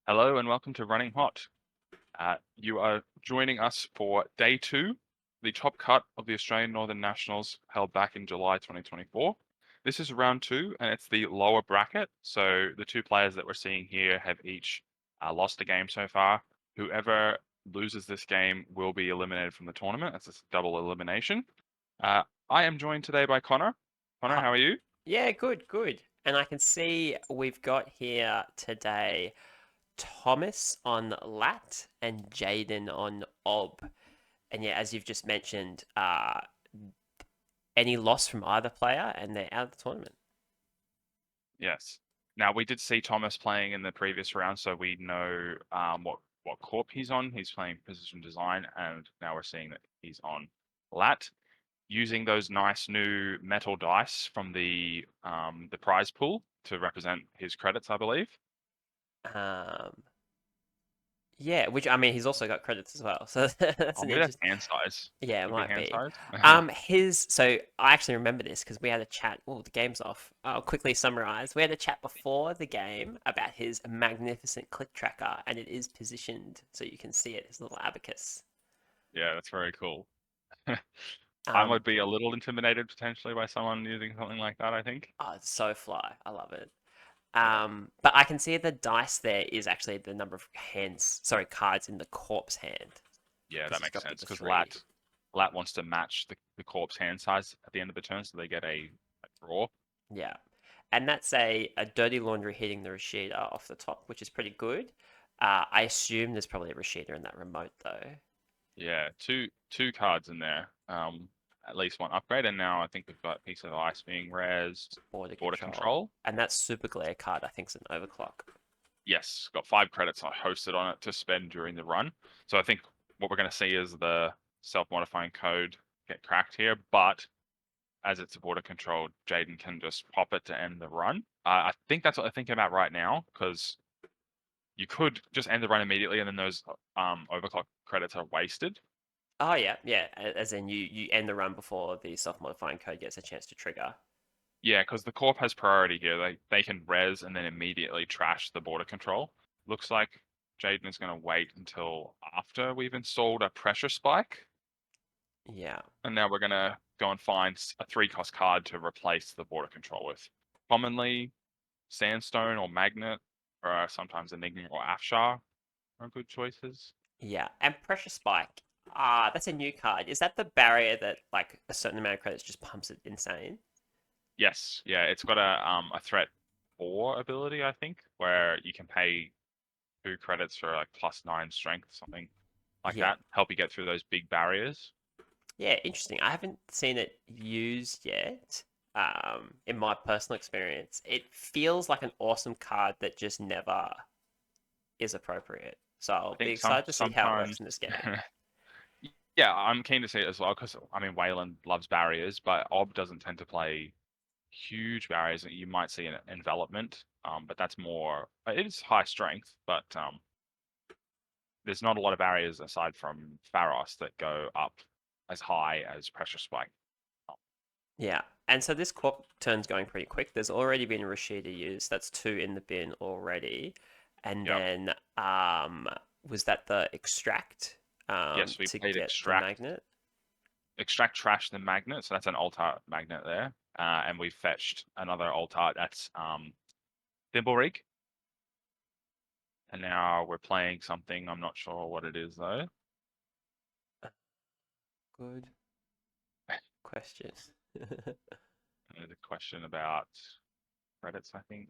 Hello and welcome to Running Hot. You are joining us for day two, the top cut of the Australian Northern Nationals held back in July 2024. This is round two and it's the lower bracket. So the two players that we're seeing here have each lost a game so far. Whoever loses this game will be eliminated from the tournament. It's a double elimination. I am joined today by Connor. Connor, Uh, how are you? yeah, good, good. And I can see we've got here today Thomas on Lat and Jaden on Ob. And yeah, as you've just mentioned, any loss from either player and they're out of the tournament. Yes. Now we did see Thomas playing in the previous round, so we know what corp he's on. He's playing position design, and now we're seeing that he's on lat, using those nice new metal dice from the prize pool to represent his credits, I believe. Um, yeah, which I mean, he's also got credits as well. So that's Oh, an maybe that's interesting. hand size. Yeah, it Could be might hand be. size. So I actually remember this because we had a chat. Oh, the game's off. I'll quickly summarize. We had a chat before the game about his magnificent click tracker, and it is positioned so you can see it. His little abacus. Yeah, that's very cool. I Um, would be a little intimidated potentially by someone using something like that, I think. oh, it's so fly. I love it. Yeah. But I can see the dice there is actually the number of cards in the corpse hand Yeah, because that he's makes dropped it sense to because three. Lat wants to match the corpse hand size at the end of the turn, so they get a draw. Yeah. And that's a dirty laundry hitting the Rashida off the top, which is pretty good. I assume there's probably a Rashida in that remote though. Yeah, two cards in there. At least one upgrade, and now I think we've got Piece of Ice being raised. Border Border control. Control. And that super glare card I think is an overclock. Yes, got 5 credits I hosted on it to spend during the run. So I think what we're going to see is the self-modifying code get cracked here, but as it's a border control, Jaden can just pop it to end the run. I think that's what I'm thinking about right now, because you could just end the run immediately, and then those overclock credits are wasted. Oh yeah, yeah. As in you end the run before the self modifying code gets a chance to trigger. Yeah, because the corp has priority here. They can res and then immediately trash the border control. Looks like Jaden is going to wait until after we've installed a pressure spike, Yeah. and now we're going to go and find a 3 cost card to replace the border control with. Commonly, Sandstone or Magnet, or sometimes Enigma or Afshar are good choices. Yeah. And pressure spike. That's a new card. Is that the barrier that like a certain amount of credits just pumps it insane? Yes, yeah, it's got a threat 4 ability, I think, where you can pay 2 credits for like +9 strength, something like Yeah. that, help you get through those big barriers. Yeah, interesting. I haven't seen it used yet. In my personal experience, it feels like an awesome card that just never is appropriate. So I I'll be think excited to see how it sometimes, works in this game. yeah, I'm keen to see it as well because I mean Wayland loves barriers, but Ob doesn't tend to play huge barriers. You might see an envelopment, but that's more. It is high strength, but there's not a lot of barriers aside from Pharos that go up as high as Pressure Spike. Yeah. And so this corp turn's going pretty quick. There's already been a Rashida used. That's two in the bin already. And Yep. then was that the extract Yes, we to played get the extract, magnet? extract trash the magnet, so that's an alt art magnet there. And we fetched another alt art that's Thimblerig. And now we're playing something. I'm not sure what it is though. Good question. There's a question about credits, I think.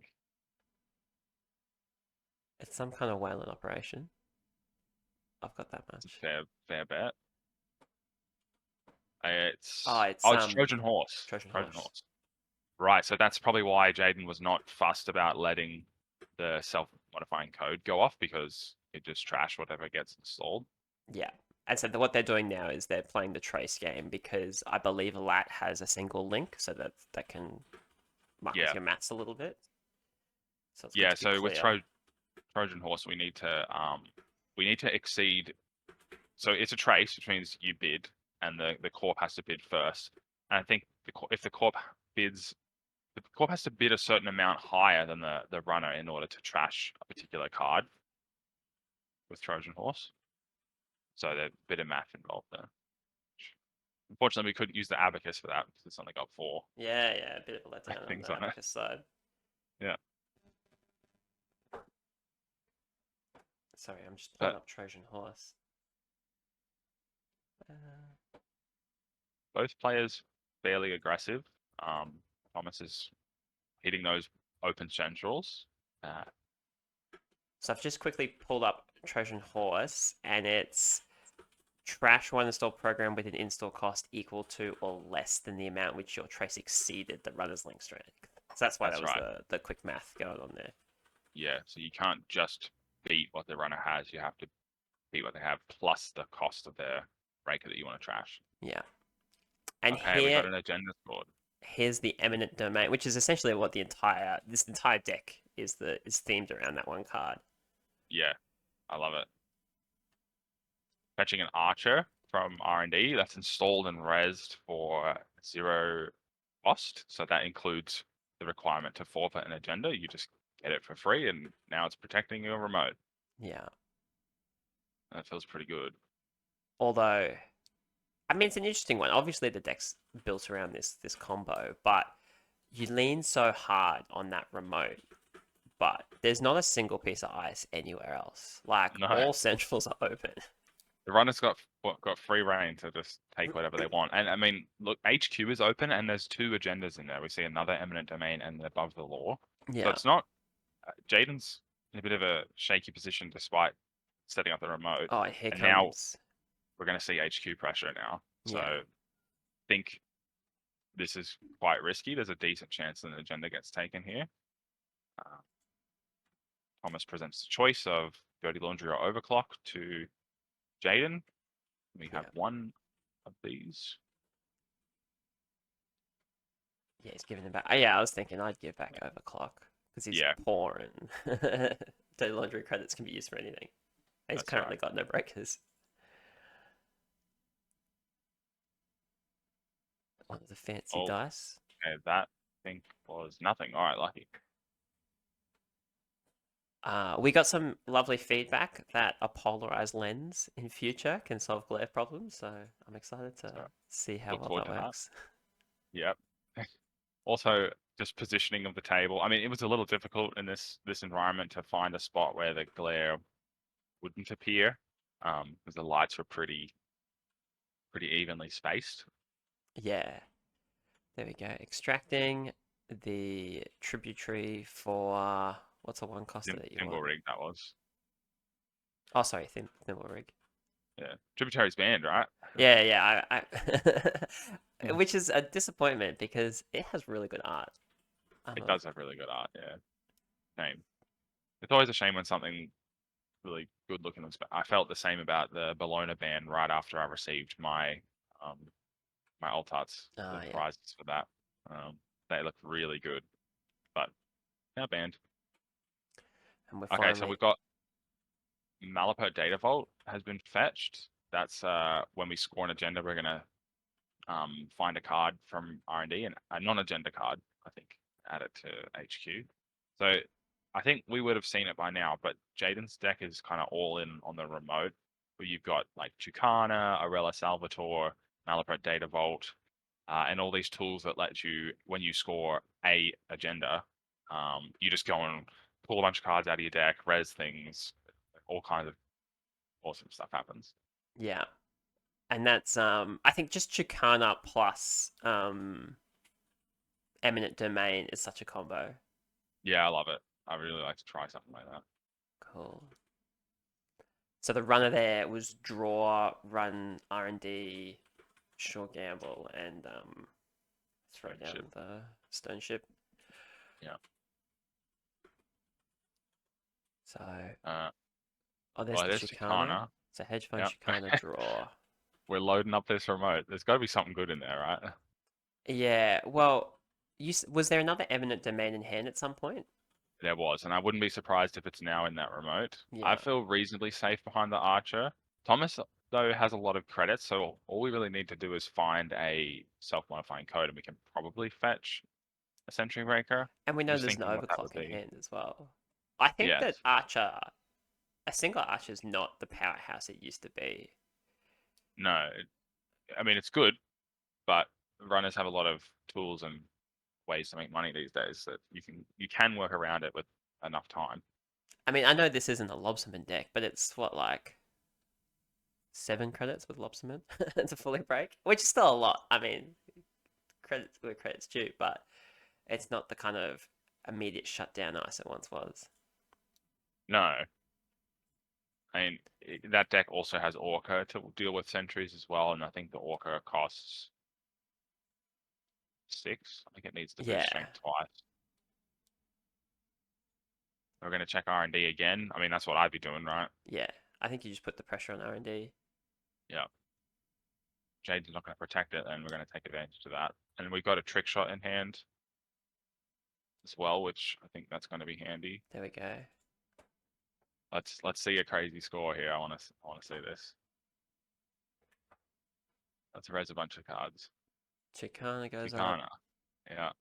It's some kind of whaling operation. I've got that It's a much. fair bet. Oh, It's it's it's Trojan Horse. Trojan Trojan horse. Horse. Right, so that's probably why Jaden was not fussed about letting the self-modifying code go off because it just trash whatever gets installed. Yeah. And so what they're doing now is they're playing the trace game because I believe Lat has a single link so that can muck with Yeah, your maths a little bit. So it's good yeah. to be So with clear. Trojan Horse, we need to exceed. So it's a trace, which means you bid, and the corp has to bid first. And I think if the corp bids, the corp has to bid a certain amount higher than the runner in order to trash a particular card. with Trojan Horse. So there's a bit of math involved there. Unfortunately, we couldn't use the abacus for that because it's only got 4 Yeah, a bit of a letdown on things the on it. abacus side. Yeah. Sorry, I'm just pulling But up Trojan Horse. Uh, both players fairly aggressive. Thomas is hitting those open centrals. so I've just quickly pulled up Trojan Horse, and it's trash one install program with an install cost equal to or less than the amount which your trace exceeded the runner's link strength. So that's why that That's was right. the quick math going on there. Yeah. So you can't just beat what the runner has. You have to beat what they have plus the cost of their breaker that you want to trash. Yeah. And Okay, we got an agenda scored. here's the eminent domain, which is essentially what this entire deck is themed around that one card. Yeah, I love it. Fetching an archer from R&D that's installed and rezzed for 0 cost. So that includes the requirement to forfeit an agenda. You just get it for free, and now it's protecting your remote. Yeah. That feels pretty good. Although, I mean, it's an interesting one. Obviously, the deck's built around this combo, but you lean so hard on that remote, but there's not a single piece of ice anywhere else. Like No, all centrals are open. the runner's got free reign to just take whatever they want. And I mean, look, HQ is open, and there's 2 agendas in there. We see another eminent domain and above the law. So Yeah. it's not. Jaden's in a bit of a shaky position despite setting up the remote. Oh, here And now comes. we're going to see HQ pressure now. So Yeah. I think this is quite risky. There's a decent chance that an agenda gets taken here. Thomas presents the choice of Dirty Laundry or Overclock to Jaden. We have Yeah. one of these. Yeah, he's giving him back. Yeah, I was thinking I'd give back Overclock because he's Yeah, poor and dirty laundry credits can be used for anything. He's that's currently right. got no breakers. One of the fancy Oh, dice. okay, that thing was nothing. All right, lucky. We got some lovely feedback that a polarized lens in future can solve glare problems, so I'm excited to So see how look well forward that to that. works. Yep. Also, just positioning of the table. I mean, it was a little difficult in this environment to find a spot where the glare wouldn't appear, because the lights were pretty evenly spaced. Yeah, there we go. Extracting the tributary for what's the one coster that you Thimble want? rig that was. Oh, sorry, Thimble Rig. Yeah, tributary's banned, right? Yeah, Yeah. which is a disappointment because it has really good art. It does have really good art. Yeah, shame. It's always a shame when something really good looking looks. I felt the same about the Bologna ban right after I received um my alt arts, the Yeah, prizes for that. They look really good, but now banned. and we're Okay, so finally we've got Malapert Data Vault has been fetched. That's when we score an agenda, we're gonna find a card from R&D and a non-agenda card, I think, add it to HQ. So I think we would have seen it by now, but Jaden's deck is kind of all in on the remote, where you've got like Tucana, Arella Salvatore, Malapert Data Vault, and all these tools that let you, when you score a agenda, you just go and pull a bunch of cards out of your deck, res things, all kinds of awesome stuff happens. yeah, and that's I think just Chicana plus Eminent Domain is such a combo. Yeah, I love it. I really like to try something like that. Cool. So the runner there was draw, run R&D, short gamble, and throw down Ship. the stone ship. Yeah. So Uh, there's well, the there's Chicana. Tucana. So hedge fund Yeah. Chicana draw. We're loading up this remote. There's got to be something good in there, right? Yeah, well, was there another eminent domain in hand at some point? There was, and I wouldn't be surprised if it's now in that remote. I Yeah, feel reasonably safe behind the Archer. Thomas, though, has a lot of credits, so all we really need to do is find a self-modifying code, and we can probably fetch a Sentry Breaker. and we I'm know just there's an thinking what that would overclock in be. hand as well. I think that Yes. Archer a single archer is not the powerhouse it used to be. No, I mean it's good, but runners have a lot of tools and ways to make money these days that you can work around it with enough time. I mean, I know this isn't a lobsterman deck, but it's what, like 7 credits with lobsterman to fully break, which is still a lot. I mean, credits where credits due, but it's not the kind of immediate shutdown ice it once was. No, I mean that deck also has Orca to deal with sentries as well, and I think the Orca costs 6. I think it needs to boost Yeah, strength twice. We're gonna check R&D again. I mean that's what I'd be doing, right? yeah. I think you just put the pressure on R&D. Yeah. Jade's not gonna protect it, and we're gonna take advantage of that. And we've got a trick shot in hand as well, which I think that's gonna be handy. There we go. Let's see a crazy score here. I wanna see this. Let's raise a bunch of cards. Chicana goes up. Chicana. Yeah.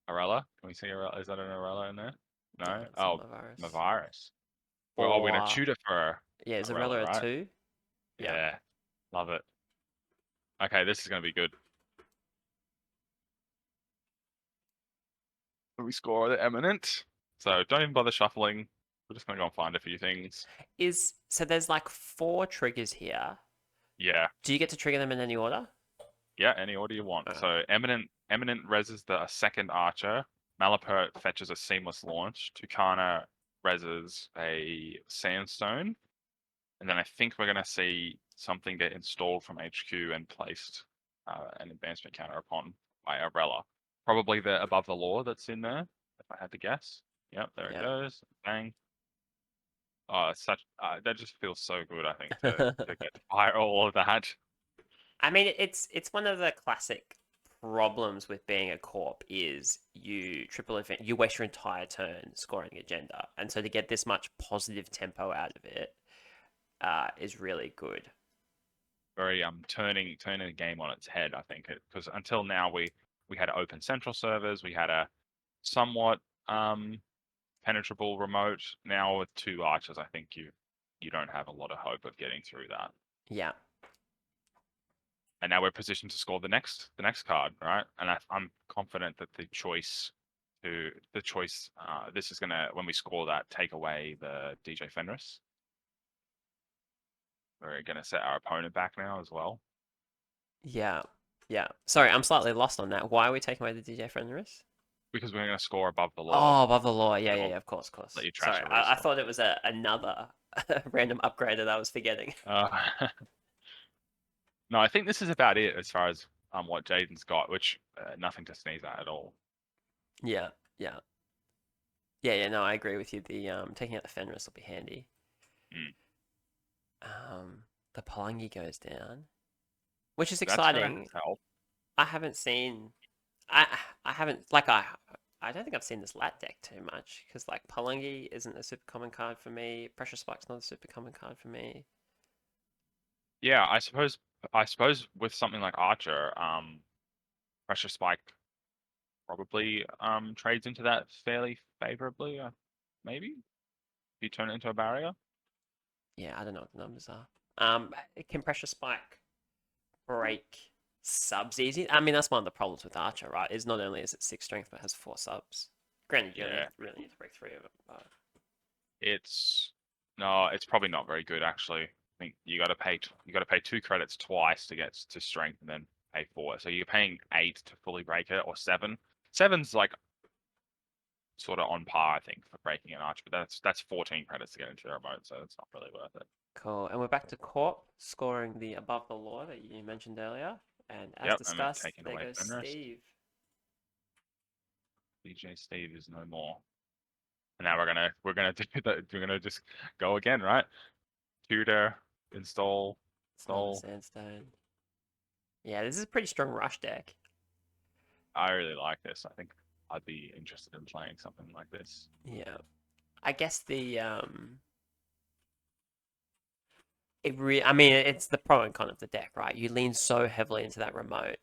Arella? Can we see Arella? Is that an Arella in there? No, No? it's Oh, not virus. Mavirus. Well, we're gonna Or tutor for yeah, is Arella, Arella a right? 2? Yeah. Yeah. Love it. Okay, this is gonna be good. We score the Eminent. So don't even bother shuffling. We're just gonna go and find a few things. So there's like 4 triggers here. Yeah. Do you get to trigger them in any order? Yeah, any order you want. Alright. So Eminent reses the second archer. Malapert fetches a seamless launch. Tucana reses a sandstone. And then I think we're gonna see something get installed from HQ and placed an advancement counter upon by Arella. Probably the above the law that's in there, if I had to guess. Yep, there it Yeah. goes. Bang. Oh, it's such that just feels so good, I think, to get to fire all of that. I mean, it's one of the classic problems with being a corp is you triple event, you waste your entire turn scoring agenda, and so to get this much positive tempo out of it is really good. Very turning the game on its head, I think, because until now we had open central servers, we had a somewhat penetrable remote. Now with 2 archers, I think you don't have a lot of hope of getting through that. Yeah, And now we're positioned to score the next card, right? And I'm confident that this is gonna, when we score that, take away the DJ Fenris. We're gonna set our opponent back now as well. yeah, yeah. Sorry, I'm slightly lost on that. Why are we taking away the DJ Fenris? Because we're gonna score above the law. Oh, above the law. Yeah, yeah, It'll yeah. Of course, of let course. you trash Sorry, a I resource. thought it was another random upgrade that I was forgetting. Uh, no, I think this is about it as far as what Jaden's got, which nothing to sneeze at all. Yeah, yeah, yeah, yeah. No, I agree with you. The taking out the Fenris will be handy. Mm. The Palangi goes down, which is That's gonna exciting. help. I haven't seen, I I haven't like I don't think I've seen this lat deck too much because like Palangi isn't a super common card for me. Pressure Spike's not a super common card for me. Yeah, I suppose with something like Archer, Pressure Spike probably trades into that fairly favorably, maybe if you turn it into a barrier. Yeah, I don't know what the numbers are. Can Pressure Spike break subs easy? I mean, that's one of the problems with Archer, right? Is not only is it 6 strength, but it has 4 subs. Granted, you only Yeah, really need to break 3 of them. But it's no, it's probably not very good actually. I think you got to pay 2 credits twice to get to strength, and then pay 4. So you're paying 8 to fully break it, or 7. Seven's like sort of on par, I think, for breaking an archer, but that's 14 credits to get into the remote, so it's not really worth it. cool. And we're back to Corp, scoring the above the law that you mentioned earlier. And as Yep, and we've discussed, taken there away goes Fenris. Steve. DJ Steve is no more. And now we're gonna do that. We're gonna just go again, right? Tutor, install, It's another install. sandstone. Yeah, this is a pretty strong rush deck. I really like this. I think I'd be interested in playing something like this. Yeah. I guess I mean it's the pro and con of the deck, right? You lean so heavily into that remote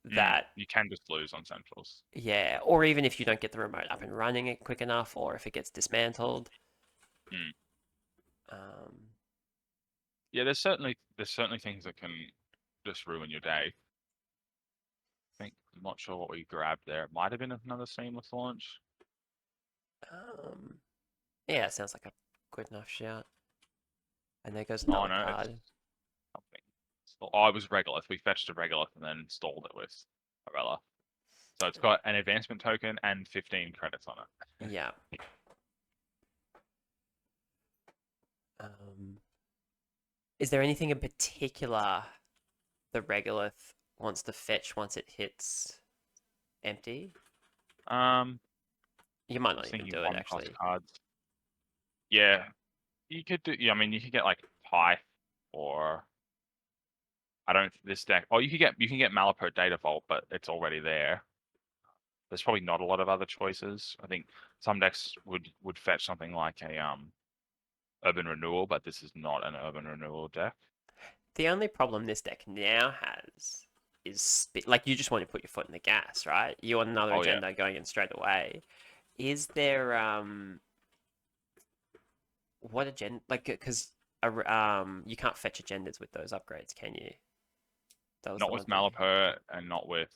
that You can just lose on centrals. yeah, or even if you don't get the remote up and running it quick enough, or if it gets dismantled, Mm. Um, Yeah, there's certainly things that can just ruin your day. I'm not sure what we grabbed there. It might have been another seamless launch. um, yeah, it sounds like a good enough shout. And there goes Oh another no, it's card. something. Oh, it was Regolith. We fetched a Regolith and then installed it with Arella. So it's got an advancement token and 15 credits on it. Yeah. Um, is there anything in particular the Regolith wants to fetch once it hits empty? Um, You might I not was even thinking do it one cost actually. cards. Yeah, you could do. Yeah, I mean, you could get like Pi or I don't this deck. Oh, you can get Malapert Data Vault, but it's already there. There's probably not a lot of other choices. I think some decks would fetch something like a Urban Renewal, but this is not an Urban Renewal deck. The only problem this deck now has is like you just want to put your foot in the gas, right? You want another Oh yeah, agenda going in straight away. Is there what agenda like because you can't fetch agendas with those upgrades, can you? That was not the one with thing. Malapert and not with.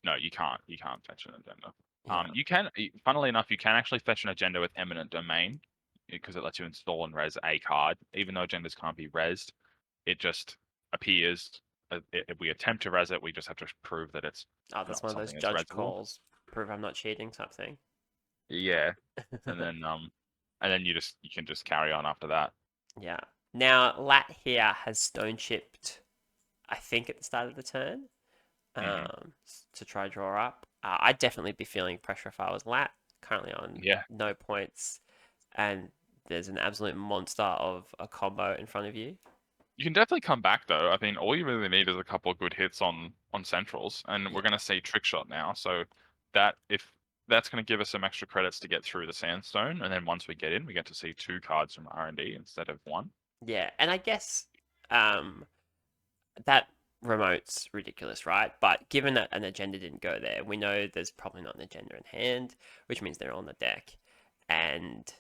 No, you can't. You can't fetch an agenda. Yeah. You can. Funnily enough, you can actually fetch an agenda with Eminent Domain because it lets you install and res a card, even though agendas can't be resed. It just appears. If we attempt to res it, we just have to prove that it's Oh, that's not one of those something that's judge resable. calls. Prove I'm not cheating type thing. Yeah, and then you can just carry on after that. Yeah. Now, Lat here has stone chipped, I think, at the start of the turn, Hmm. to try draw up. I'd definitely be feeling pressure if I was Lat, currently on Yeah, no points, and there's an absolute monster of a combo in front of you. you can definitely come back though. I mean, all you really need is a couple of good hits on centrals, and we're Yeah. gonna see trick shot now. So that if that's gonna give us some extra credits to get through the sandstone, and then once we get in, we get to see two cards from R&D instead of one. Yeah, and I guess um, that remote's ridiculous, right? But given that an agenda didn't go there, we know there's probably not an agenda in hand, which means they're on the deck. And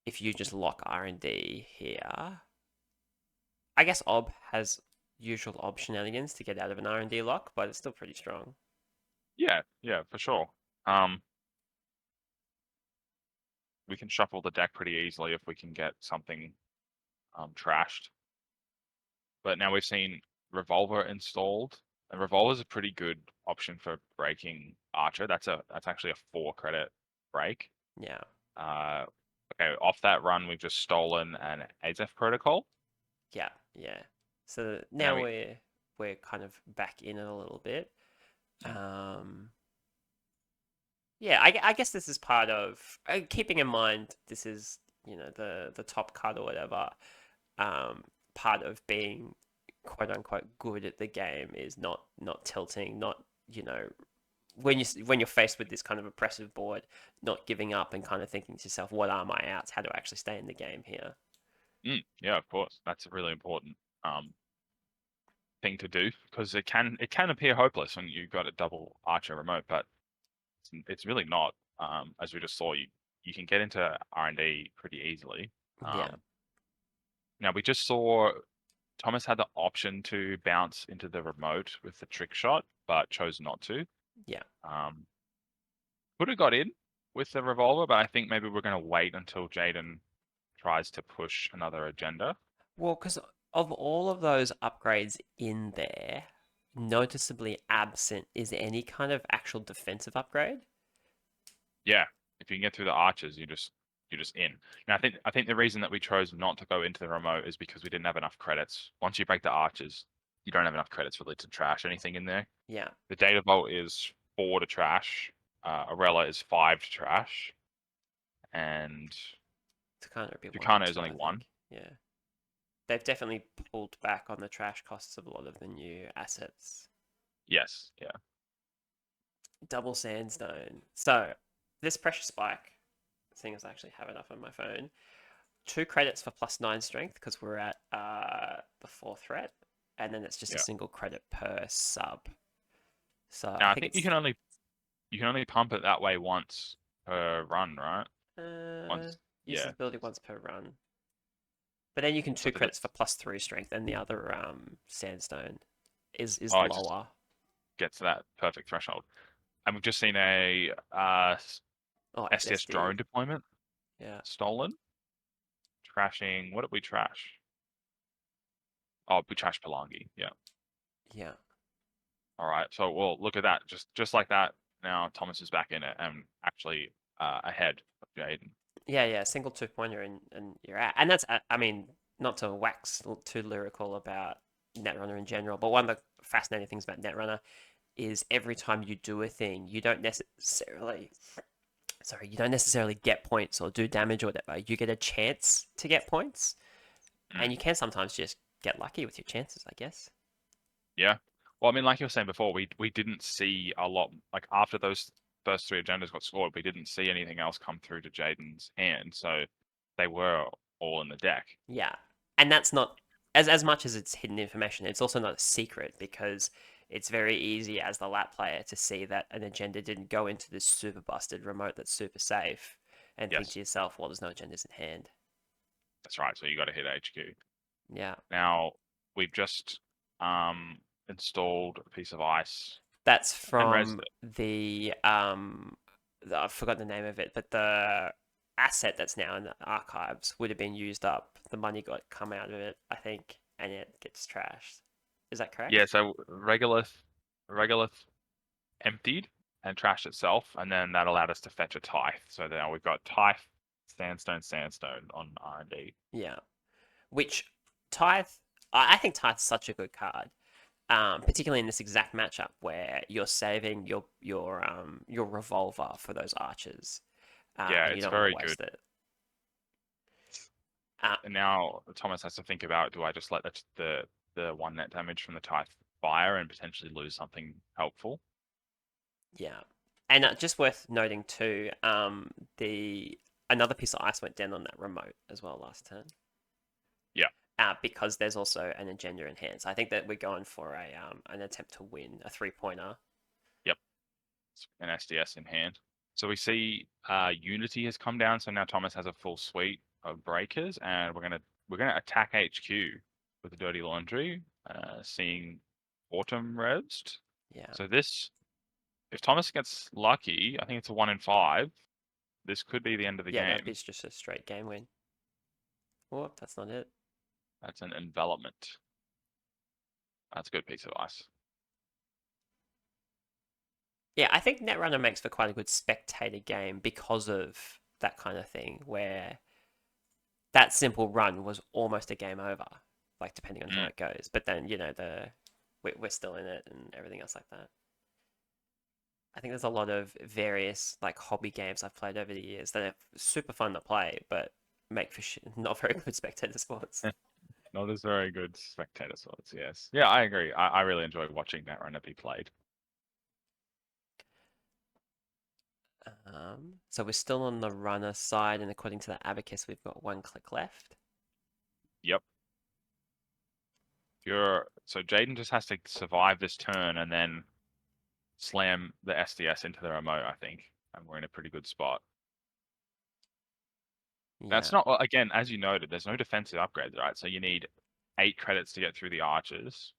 if you just lock R&D here, I guess Ob has usual Ob shenanigans to get out of an R&D lock, but it's still pretty strong. Yeah, yeah, for sure. Um, we can shuffle the deck pretty easily if we can get something trashed. But now we've seen Revolver installed, and Revolver is a pretty good option for breaking Archer. That's actually a 4 credit break. Yeah, Uh, okay, off that run, we've just stolen an AZF protocol, yeah, yeah. So and then now we're kind of back in it a little bit. mm, Um, yeah, I guess this is part of keeping in mind this is the top cut or whatever. Um, Part of being quote unquote good at the game is not tilting, not when you're faced with this kind of oppressive board, not giving up and kind of thinking to yourself, what are my outs? How do I actually stay in the game here? yeah, of course, that's a really important um, thing to do because it can appear hopeless when you've got a double Archer remote, but it's really not. As we just saw, you can get into R&D pretty easily. Yeah, Now we just saw Thomas had the option to bounce into the remote with the trick shot, but chose not to. yeah. Um, could have got in with the revolver, but I think maybe we're going to wait until Jaden tries to push another agenda. Well, because of all of those upgrades in there, noticeably absent is any kind of actual defensive upgrade. Yeah, if you can get through the archers, you're just in. Now I think the reason that we chose not to go into the remote is because we didn't have enough credits. Once you break the archers, you don't have enough credits really to trash anything in there. Yeah, The data vault is 4 to trash. Arella is 5 to trash, and to kind of be one or Tucana is two, only I 1. think. Yeah, they've definitely pulled back on the trash costs of a lot of the new assets. Yes, yeah, Double sandstone. So this pressure spike, seeing as I actually have it up on my phone, 2 credits for +9 strength because we're at the 4th threat, and then it's just a yeah. single credit per sub. So I Now I think think it's you can only pump it that way once per run, right? uh Once. Yeah. Uses ability once per run. But then you can So 2 credits for +3 strength, and the other sandstone is it just lower. gets to that perfect threshold. And we've just seen a Oh, SDS SSD. drone deployment Yeah. stolen. Trashing. What did we trash? Oh, we trashed Palangi. Yeah. Yeah. All right. So well, look at that. Just like that. Now Thomas is back in it and actually ahead of Jaden. Yeah. Single 2-pointer and you're at. And that's, I mean, not to wax too lyrical about Netrunner in general, but one of the fascinating things about Netrunner is every time you do a thing, you don't necessarily get points or do damage or whatever. You get a chance to get points, and Mm, you can sometimes just get lucky with your chances, I guess. yeah. Well, I mean, like you were saying before, we didn't see a lot. Like after those first three agendas got scored, we didn't see anything else come through to Jaden's hand. So they were all in the deck. Yeah, and that's not as much as it's hidden information. It's also not a secret because it's very easy as the lap player to see that an agenda didn't go into this super busted remote that's super safe, and think Yes, to yourself, well, there's no agendas in hand. that's right. So you got to hit HQ. Yeah, Now we've just installed a piece of ice that's and resed from it. I forgot the name of it, but the asset that's now in the archives would have been used up. The money got come out of it, I think, and it gets trashed. Is that Yeah, correct? so Regolith emptied and trashed itself, and then that allowed us to fetch a Tithe. So now we've got Tithe, Sandstone on R&D. Yeah. Which Tithe, I think Tithe's such a good card, particularly in this exact matchup where you're saving your revolver for those archers, Yeah, and you it's don't want to very good. waste it. Uh, And now Thomas has to think about, do I just let the one net damage from the Tithe fire and potentially lose something helpful? yeah, and just worth noting too, the another piece of ice went down on that remote as well last turn. Yeah, Because there's also an agenda in hand. So I think that we're going for an attempt to win a 3-pointer. yep, an SDS in hand. So we see Unity has come down, so now Thomas has a full suite of breakers, and we're gonna attack HQ with the Dirty Laundry, seeing Autumn resed. Yeah. So this, if Thomas gets lucky, I think it's a 1 in 5. This could be the end of the Yeah, that'd be game. just a straight game win. Oh, that's not it. That's an envelopment. That's a good piece of ice. Yeah, I think Netrunner makes for quite a good spectator game because of that kind of thing, where that simple run was almost a game over, like depending on how Mm. it goes. But then we're still in it and everything else like that. I think there's a lot of various like hobby games I've played over the years that are super fun to play, but make for not very good spectator sports. Not as very good spectator swords, yes. Yeah, I agree. I really enjoy watching that runner be played. So we're still on the runner side, and according to the abacus, we've got 1 click left. Yep. So Jaden just has to survive this turn and then slam the SDS into the remote, I think. And we're in a pretty good spot. Yeah, That's not, well, again, as you noted, there's no defensive upgrades, right? So you need 8 credits to get through the archers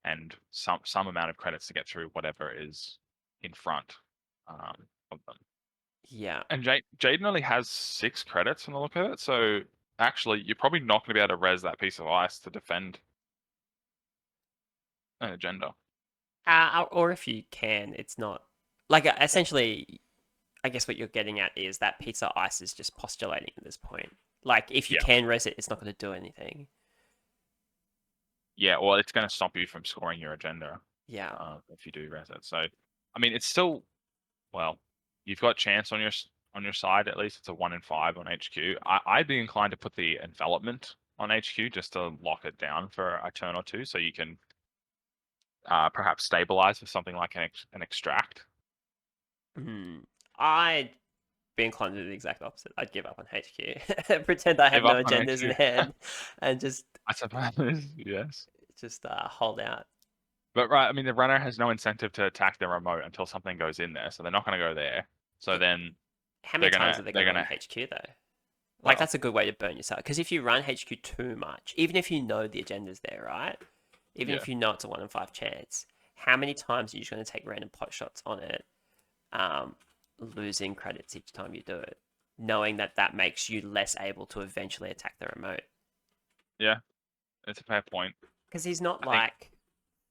and some amount of credits to get through whatever is in front of them. yeah. And Jaden only has 6 credits from the look of it, so actually you're probably not going to be able to res that piece of ice to defend an agenda. Or if you can, it's not like essentially. I guess what you're getting at is that pizza ice is just postulating at this point. Like if you Yeah. can res it, it's not going to do anything. Yeah, well, it's going to stop you from scoring your agenda Yeah, if you do res it. So, I mean, it's still, well, you've got chance on your side at least. It's a 1 in 5 on HQ. I'd be inclined to put the envelopment on HQ just to lock it down for a turn or two, so you can perhaps stabilize with something like an extract. I'd be inclined to do the exact opposite. I'd give up on HQ, pretend I have Give no up on agendas in HQ. hand, and I suppose, yes. just hold out. But right, I mean, the runner has no incentive to attack the remote until something goes in there, so they're not going to go there. So Yeah. then How many they're times gonna are they they're going to run gonna HQ though? Like Well, that's a good way to burn yourself. Because if you run HQ too much, even if you know the agenda's there, right? Even yeah, if you know it's a 1 in 5 chance, how many times are you just going to take random pot shots on it, um, losing credits each time you do it, knowing that that makes you less able to eventually attack the remote? yeah, it's a fair point. Because he's not I think like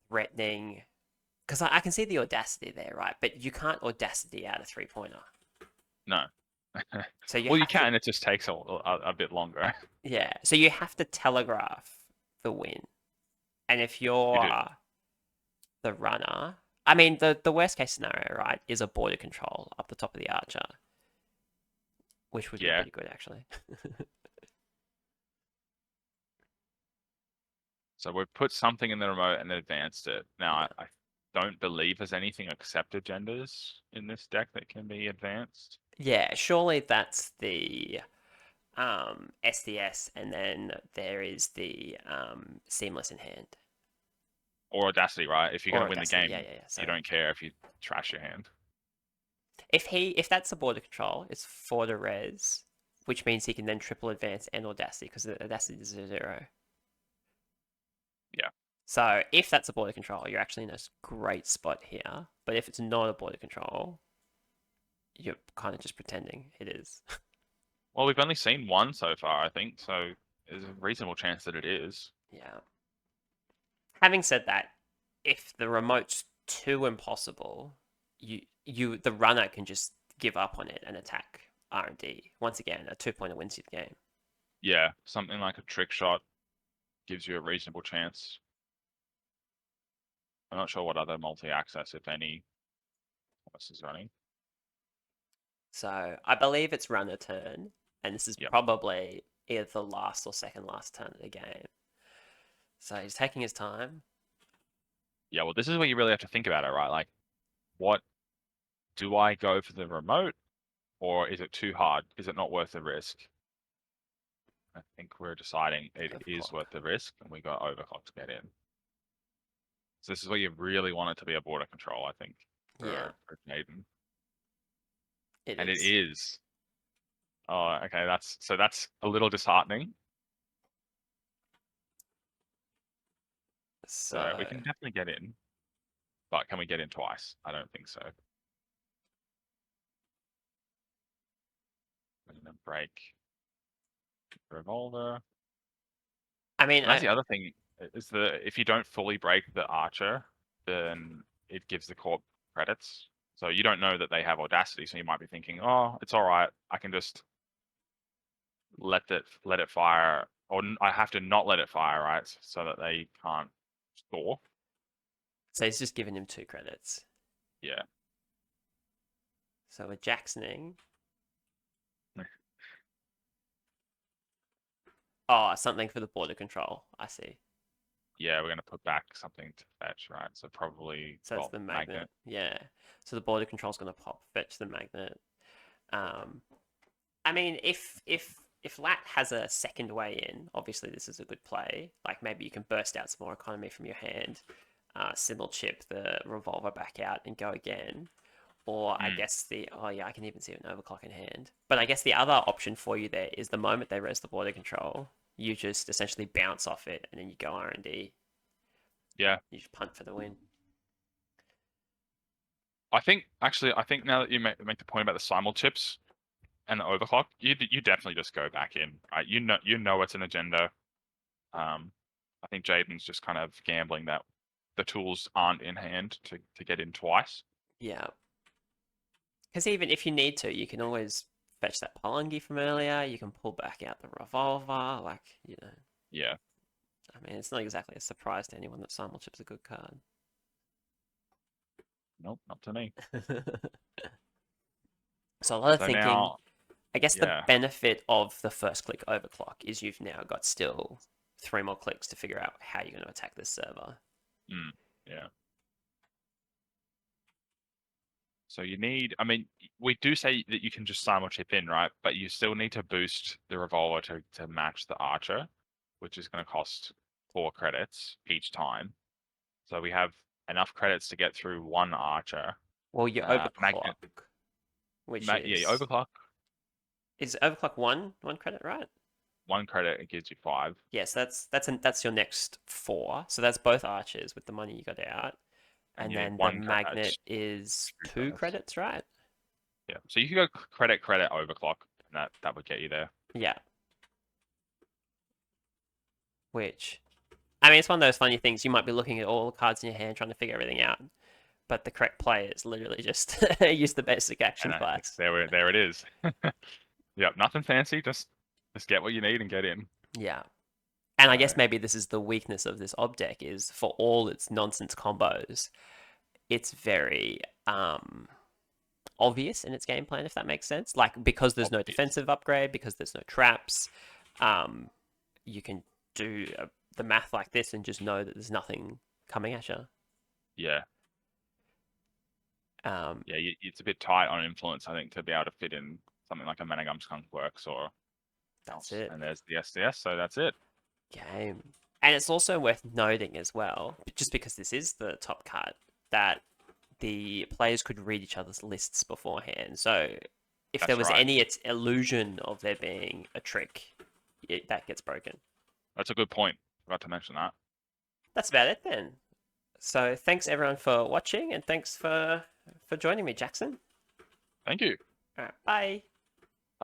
threatening. Because I can see the audacity there, right? But you can't audacity out a 3 pointer. no. So you Well, you have to, can. It just takes a bit longer. yeah. So you have to telegraph the win. And if You you're do. the runner, I mean, the worst case scenario, right, is a border control up the top of the archer, which would be Yeah. pretty good actually. So we've put something in the remote and advanced it. Now, Yeah. I don't believe there's anything except agendas in this deck that can be advanced. Yeah, surely that's the SDS, and then there is the seamless in hand Or Audacity, right? If you're or going to win the audacity. Yeah, game, yeah, yeah. you Sorry. don't care if you trash your hand. If that's the border control, it's 4 to res, which means he can then triple advance and audacity because the audacity is a 0. Yeah. So if that's a border control, you're actually in a great spot here. But if it's not a border control, you're kind of just pretending it is. Well, we've only seen one so far, I think, so there's a reasonable chance that it is. Yeah. Having said that, if the remote's too impossible, the runner can just give up on it and attack R&D. Once again, a 2 pointer wins you the game. Yeah, something like a trick shot gives you a reasonable chance. I'm not sure what other multi-access, if any, Thomas is running. So I believe it's runner turn, and this is Yep. probably either the last or second last turn of the game. So he's taking his time. Yeah, well, this is where you really have to think about it, right? Like, what do I go for the remote, or is it too hard? Is it not worth the risk? I think we're deciding it is Overclock. worth the risk, and we got overclock to get in. So this is where you really want it to be a border control, I think, Yeah, for Naden. it And it is. is. Oh, okay, that's a little disheartening. So So we can definitely get in, but can we get in twice? I don't think so. I'm gonna break revolver. I mean, And that's the other thing is if you don't fully break the archer, then it gives the corp credits. So you don't know that they have audacity, so you might be thinking, "Oh, it's all right. I can just let it fire, or I have to not let it fire, right, so that they can't score." so he's just giving him 2 credits. Yeah. So we're Jacksoning. Oh, something for the border control. I see. Yeah, we're gonna put back something to fetch, right? So probably, So it's well, the magnet. magnet. Yeah. So the border control's going to pop, fetch the magnet. Um, I mean, if Lat has a second way in, obviously this is a good play. Like maybe you can burst out some more economy from your hand, simul chip the revolver back out and go again. Or I Mm, guess oh yeah, I can even see an overclock in hand. But I guess the other option for you there is the moment they res the border control, you just essentially bounce off it and then you go R&D. yeah. You just punt for the win. I think now that you make the point about the simul chips and the overclock, you definitely just go back in, right? You know it's an agenda. I think Jaden's just kind of gambling that the tools aren't in hand to get in twice. Yeah. Because even if you need to, you can always fetch that Palangi from earlier. You can pull back out the revolver. Yeah. I mean, it's not exactly a surprise to anyone that Simulchip's a good card. Nope, not to me. So a lot of So thinking. now, I guess the yeah. benefit of the first click overclock is you've now got still 3 more clicks to figure out how you're going to attack this server. Mm, yeah. So you need, I mean, we do say that you can just simul chip in, right? But you still need to boost the revolver to match the archer, which is going to cost 4 credits each time. So we have enough credits to get through one archer. Well, your Magnet, overclock, which yeah, is overclock. Is overclock one credit, right? 1 credit, it gives you 5. Yes, that's your next 4. So that's both archers with the money you got out. And And you need then the 1 credit, magnet is 2 credits. credits, right? Yeah. So you could go credit, overclock, and that would get you there. Yeah. Which, I mean, it's one of those funny things. You might be looking at all the cards in your hand trying to figure everything out, but the correct play is literally just use the basic action And class. there it is. Yep, nothing fancy, just get what you need and get in. Yeah. And I guess So, maybe this is the weakness of this ob deck is for all its nonsense combos, it's very obvious in its game plan, if that makes sense. Like because there's no obvious. defensive upgrade, because there's no traps, you can do the math like this and just know that there's nothing coming at you. Yeah. Um, Yeah, it's a bit tight on influence, I think, to be able to fit in something like a Managum Skunk Works or that's else. it. And there's the SDS, so that's it. Game. And it's also worth noting as well, just because this is the top cut, that the players could read each other's lists beforehand. So if there That's was right. any illusion of there being a trick, that gets broken. That's a good point. Forgot to mention that. That's about it then. So thanks everyone for watching, and thanks for joining me, Jackson. Thank you. All right, bye.